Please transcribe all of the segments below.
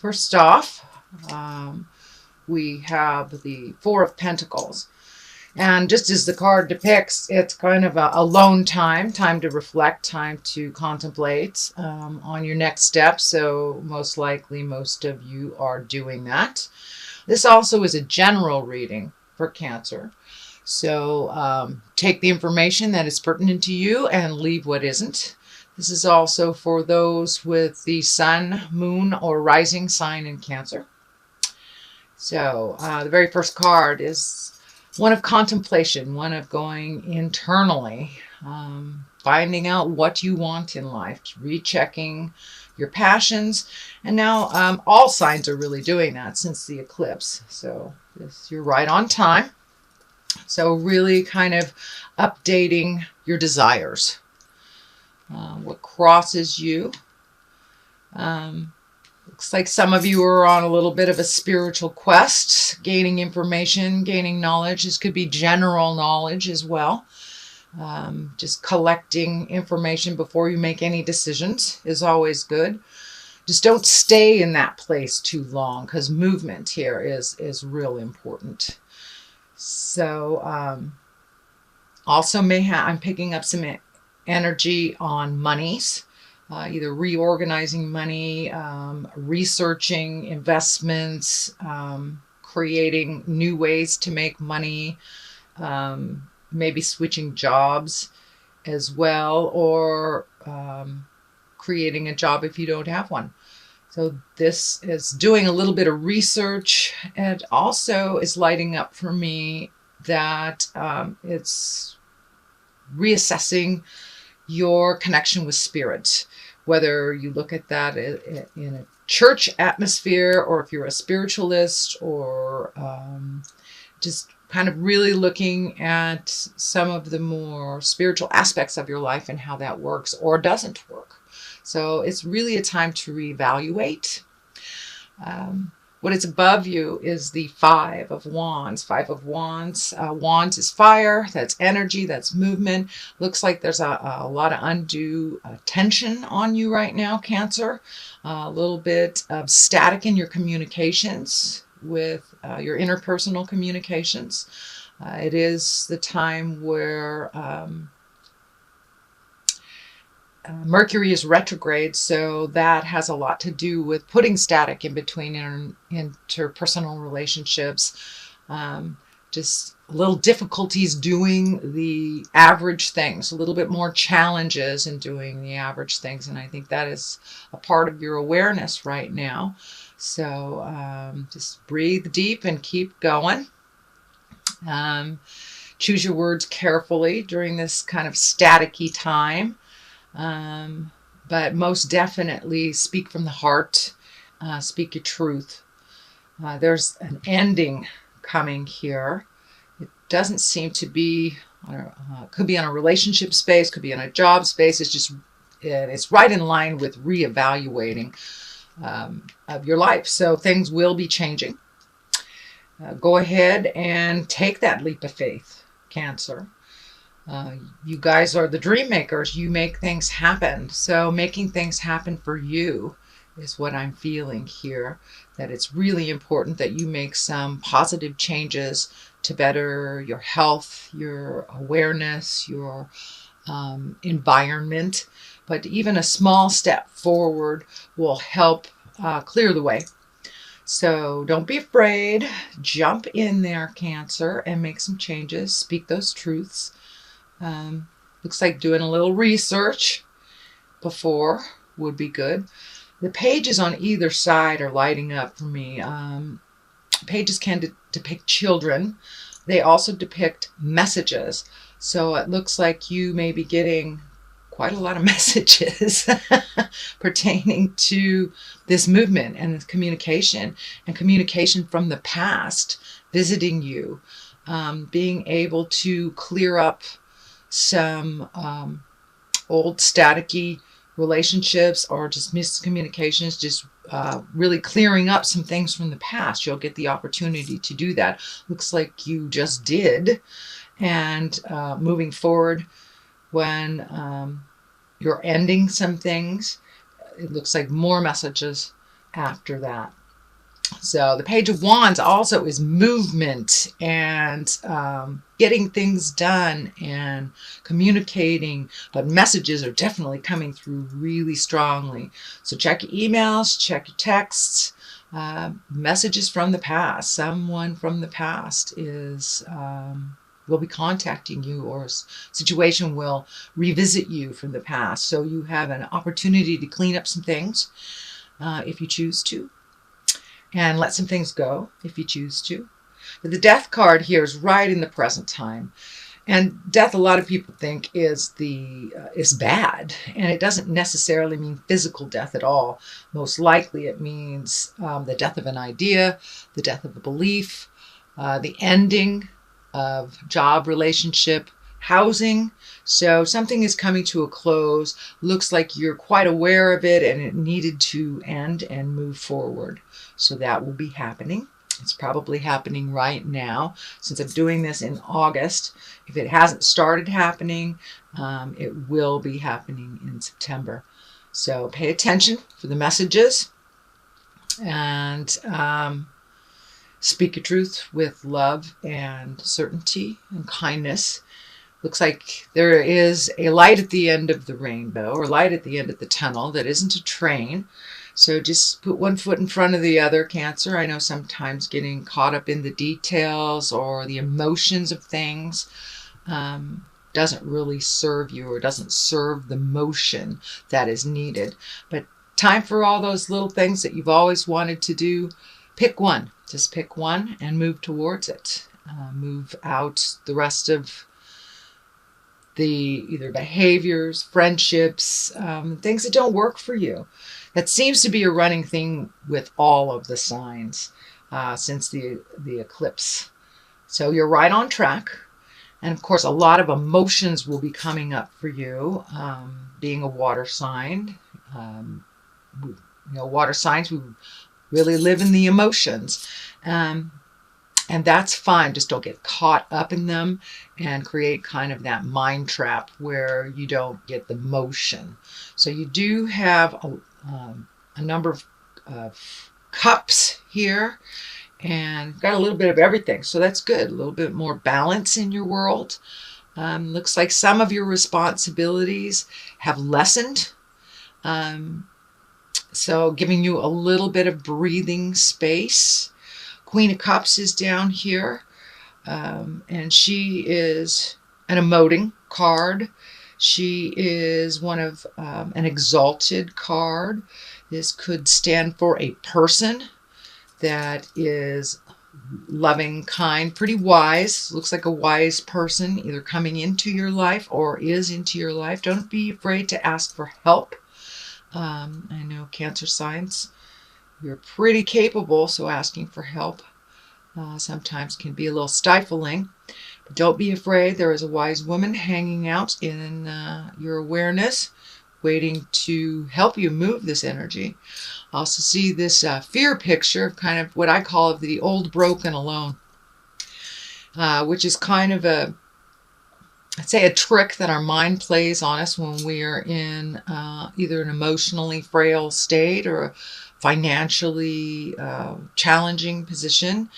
first off, we have the Four of Pentacles. And just as the card depicts, it's kind of a alone time to reflect, time to contemplate on your next step. So most likely, most of you are doing that. This also is a general reading for Cancer. So take the information that is pertinent to you and leave what isn't. This is also for those with the sun, moon, or rising sign in Cancer. So the very first card is one of contemplation, one of going internally, finding out what you want in life, rechecking your passions. And now all signs are really doing that since the eclipse. So you're right on time. So really kind of updating your desires, what crosses you. Looks like some of you are on a little bit of a spiritual quest, gaining information, gaining knowledge. This could be general knowledge as well. Just collecting information before you make any decisions is always good. Just don't stay in that place too long, because movement here is real important. So also I'm picking up some energy on monies. Either reorganizing money, researching investments, creating new ways to make money, maybe switching jobs as well, or creating a job if you don't have one. So this is doing a little bit of research, and also is lighting up for me that it's reassessing your connection with spirit, whether you look at that in a church atmosphere, or if you're a spiritualist, or just kind of really looking at some of the more spiritual aspects of your life and how that works or doesn't work. So it's really a time to reevaluate. What is above you is the Five of Wands. Five of Wands. Wands is fire. That's energy. That's movement. Looks like there's a lot of undue tension on you right now, Cancer. A little bit of static in your communications with your interpersonal communications. It is the time where Mercury is retrograde, so that has a lot to do with putting static in between interpersonal relationships. Just little difficulties doing the average things, a little bit more challenges in doing the average things. And I think that is a part of your awareness right now. So just breathe deep and keep going. Choose your words carefully during this kind of staticky time. But most definitely speak from the heart, speak your truth. There's an ending coming here. It doesn't seem to be, could be on a relationship space, could be on a job space. It's right in line with reevaluating of your life. So things will be changing. Go ahead and take that leap of faith, Cancer. You guys are the dream makers. You make things happen. So making things happen for you is what I'm feeling here. That it's really important that you make some positive changes to better your health, your awareness, your environment. But even a small step forward will help clear the way. So don't be afraid. Jump in there, Cancer, and make some changes. Speak those truths. Looks like doing a little research before would be good. The pages on either side are lighting up for me. Pages can depict children. They also depict messages. So it looks like you may be getting quite a lot of messages pertaining to this movement and this communication, and communication from the past visiting you, being able to clear up some old staticky relationships or just miscommunications, just really clearing up some things from the past. You'll get the opportunity to do that. Looks like you just did. And moving forward, when you're ending some things, it looks like more messages after that. So the Page of Wands also is movement and getting things done and communicating, but messages are definitely coming through really strongly. So check your emails, check your texts, messages from the past. Someone from the past will be contacting you, or a situation will revisit you from the past. So you have an opportunity to clean up some things if you choose to, and let some things go if you choose to. But the Death card here is right in the present time. And death, a lot of people think is bad, and it doesn't necessarily mean physical death at all. Most likely it means the death of an idea, the death of a belief, the ending of job, relationship, housing. So something is coming to a close. Looks like you're quite aware of it and it needed to end and move forward. So that will be happening. It's probably happening right now, since I'm doing this in August. If it hasn't started happening, it will be happening in September. So pay attention for the messages, and speak your truth with love and certainty and kindness. Looks like there is a light at the end of the rainbow, or light at the end of the tunnel that isn't a train. So just put one foot in front of the other, Cancer. I know sometimes getting caught up in the details or the emotions of things doesn't really serve you, or doesn't serve the motion that is needed. But time for all those little things that you've always wanted to do. Pick one. Just pick one and move towards it. Move out the rest of the either behaviors, friendships, things that don't work for you. That seems to be a running thing with all of the signs since the eclipse. So you're right on track. And of course, a lot of emotions will be coming up for you, being a water sign. Water signs, we really live in the emotions. And that's fine. Just don't get caught up in them and create kind of that mind trap where you don't get the motion. So you do have a number of cups here, and got a little bit of everything. So that's good. A little bit more balance in your world. Looks like some of your responsibilities have lessened. So giving you a little bit of breathing space. Queen of Cups is down here, and she is an emoting card. She is one of an exalted card. This could stand for a person that is loving, kind, pretty wise. Looks like a wise person either coming into your life or is into your life. Don't be afraid to ask for help. I know Cancer signs, you're pretty capable, so asking for help sometimes can be a little stifling. But don't be afraid. There is a wise woman hanging out in your awareness, waiting to help you move this energy. I also see this fear picture, kind of what I call the old, broken, alone, which is kind of I'd say a trick that our mind plays on us when we are in either an emotionally frail state or a financially challenging position.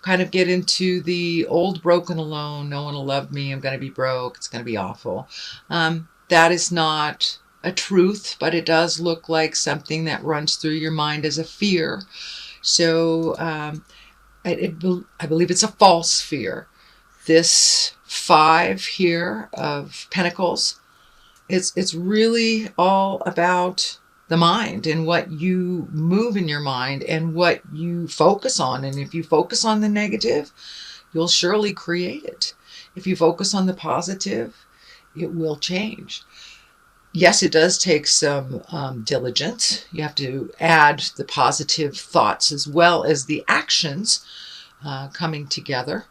Kind of get into the old, broken, alone. No one will love me. I'm going to be broke. It's going to be awful. That is not a truth, but it does look like something that runs through your mind as a fear. So I believe it's a false fear. This 5 here of Pentacles, it's really all about the mind and what you move in your mind and what you focus on. And if you focus on the negative, you'll surely create it. If you focus on the positive, it will change. Yes, it does take some diligence. You have to add the positive thoughts as well as the actions coming together.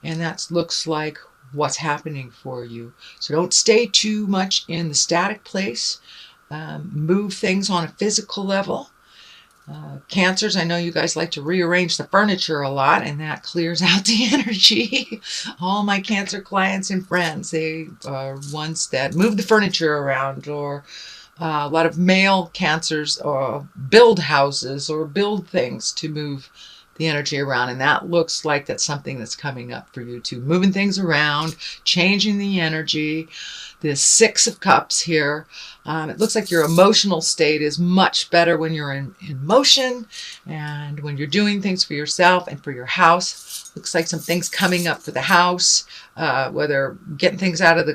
And that looks like what's happening for you. So don't stay too much in the static place. Move things on a physical level. Cancers, I know you guys like to rearrange the furniture a lot, and that clears out the energy. All my Cancer clients and friends, they are ones that move the furniture around or A lot of male cancers build houses or build things to move the energy around, and that looks like that's something that's coming up for you too. Moving things around, changing the energy. This Six of Cups here, it looks like your emotional state is much better when you're in motion and when you're doing things for yourself and for your house. Looks like some things coming up for the house, whether getting things out of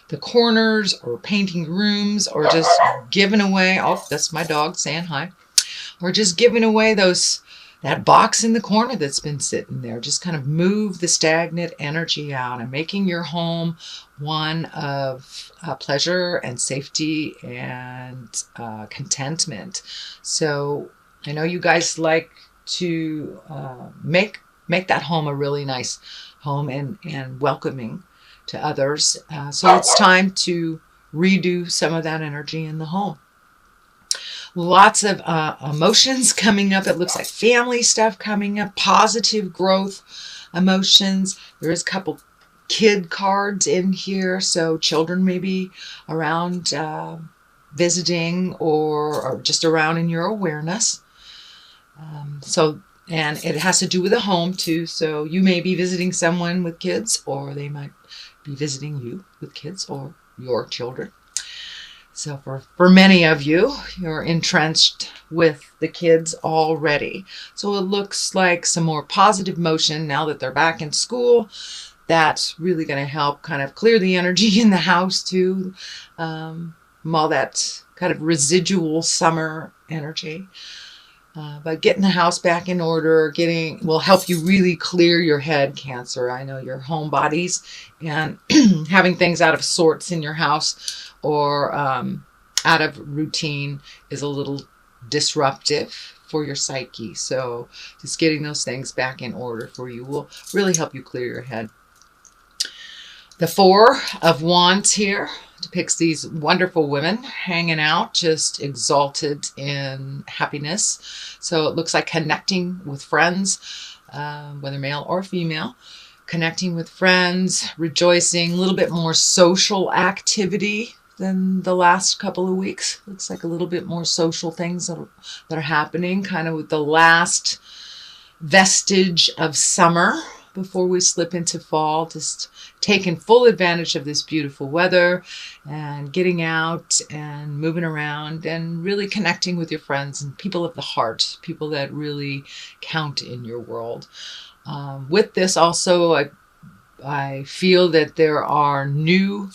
the corners or painting rooms or just giving away. Oh, that's my dog saying hi. Or just giving away that box in the corner that's been sitting there. Just kind of move the stagnant energy out and making your home one of pleasure and safety and contentment. So I know you guys like to make that home a really nice home and welcoming to others. So it's time to redo some of that energy in the home. Lots of emotions coming up. It looks like family stuff coming up, positive growth emotions. There is a couple kid cards in here, so children may be around visiting or just around in your awareness. And it has to do with a home too, so you may be visiting someone with kids, or they might be visiting you with kids or your children. So for many of you, you're entrenched with the kids already. So it looks like some more positive motion now that they're back in school. That's really going to help kind of clear the energy in the house too. All that kind of residual summer energy. But getting the house back in order, will help you really clear your head, Cancer. I know your home bodies and having things out of sorts in your house or out of routine is a little disruptive for your psyche. So just getting those things back in order for you will really help you clear your head. The Four of Wands here depicts these wonderful women hanging out, just exalted in happiness. So it looks like connecting with friends, whether male or female, connecting with friends, rejoicing, a little bit more social activity than the last couple of weeks. Looks like a little bit more social things that are happening, kind of with the last vestige of summer before we slip into fall. Just taking full advantage of this beautiful weather and getting out and moving around and really connecting with your friends and people of the heart, people that really count in your world. With this also, I feel that there are new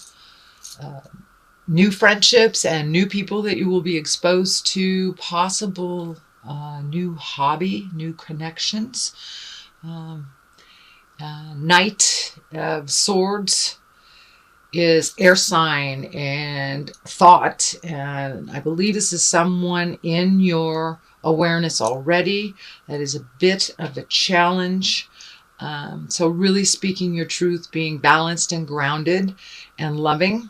friendships and new people that you will be exposed to, possible new hobby, new connections. Knight of Swords is air sign and thought, and I believe this is someone in your awareness already. That is a bit of a challenge. So really speaking your truth, being balanced and grounded and loving.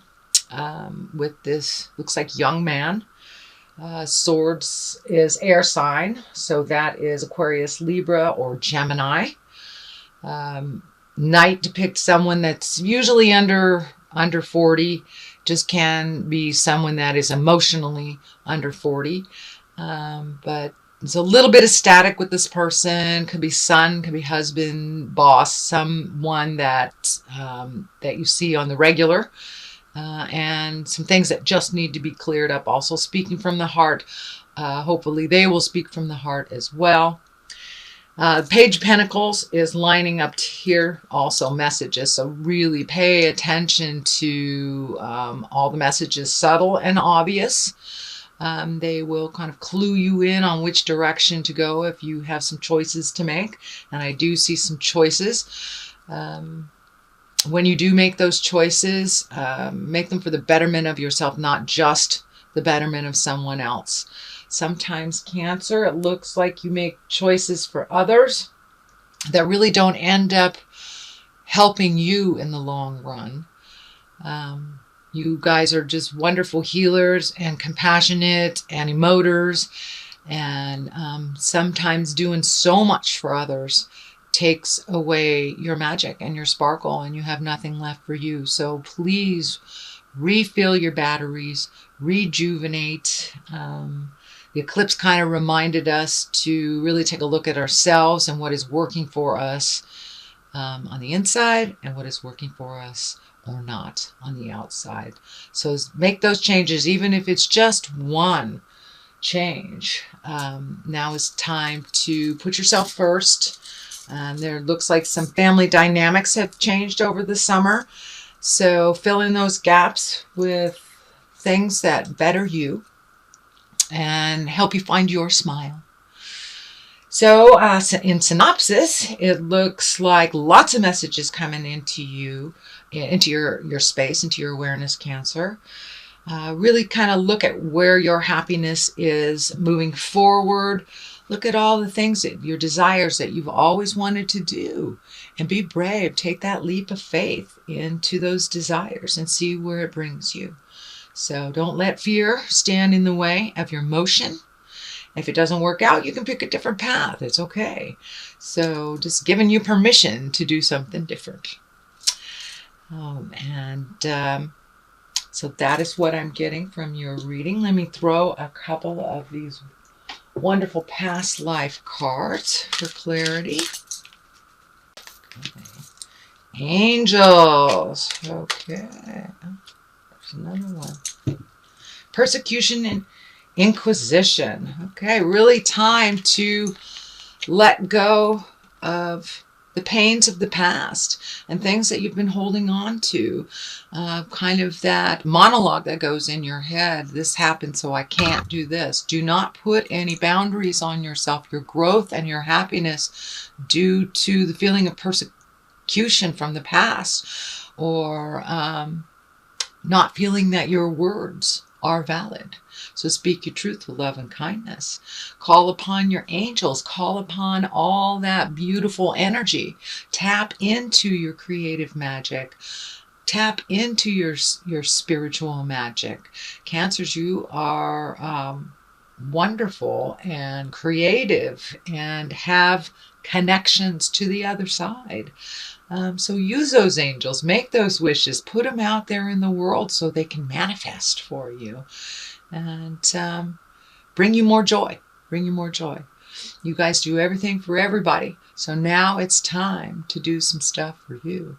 With this, looks like young man. Swords is air sign, so that is Aquarius, Libra, or Gemini. Knight depicts someone that's usually under 40, just can be someone that is emotionally under 40. But there's a little bit of static with this person. Could be son, could be husband, boss, someone that you see on the regular. And some things that just need to be cleared up. Also speaking from the heart. Hopefully they will speak from the heart as well. Page of Pentacles is lining up here, also messages. So really pay attention to all the messages, subtle and obvious. They will kind of clue you in on which direction to go if you have some choices to make. And I do see some choices. When you do make those choices, make them for the betterment of yourself, not just the betterment of someone else. Sometimes, Cancer, it looks like you make choices for others that really don't end up helping you in the long run. You guys are just wonderful healers and compassionate and emoters, and sometimes doing so much for others takes away your magic and your sparkle, and you have nothing left for you. So please refill your batteries, rejuvenate. The eclipse kind of reminded us to really take a look at ourselves and what is working for us on the inside and what is working for us or not on the outside. So make those changes, even if it's just one change. Now is time to put yourself first. There looks like some family dynamics have changed over the summer. So fill in those gaps with things that better you and help you find your smile. So in synopsis, it looks like lots of messages coming into you, into your space, into your awareness, Cancer. Really kind of look at where your happiness is moving forward. Look at all the things that your desires that you've always wanted to do, and be brave. Take that leap of faith into those desires and see where it brings you. So don't let fear stand in the way of your motion. If it doesn't work out, you can pick a different path. It's okay. So just giving you permission to do something different. So that is what I'm getting from your reading. Let me throw a couple of these wonderful past life cards for clarity. Okay. Angels. Okay. There's another one. Persecution and Inquisition. Okay, really time to let go of the pains of the past and things that you've been holding on to. Kind of that monologue that goes in your head. This happened, so I can't do this. Do not put any boundaries on yourself. Your growth and your happiness due to the feeling of persecution from the past, or not feeling that your words are valid. So speak your truth with love and kindness. Call upon your angels. Call upon all that beautiful energy. Tap into your creative magic. Tap into your spiritual magic. Cancers, you are wonderful and creative and have connections to the other side. So use those angels, make those wishes, put them out there in the world so they can manifest for you and bring you more joy. Bring you more joy. You guys do everything for everybody. So now it's time to do some stuff for you.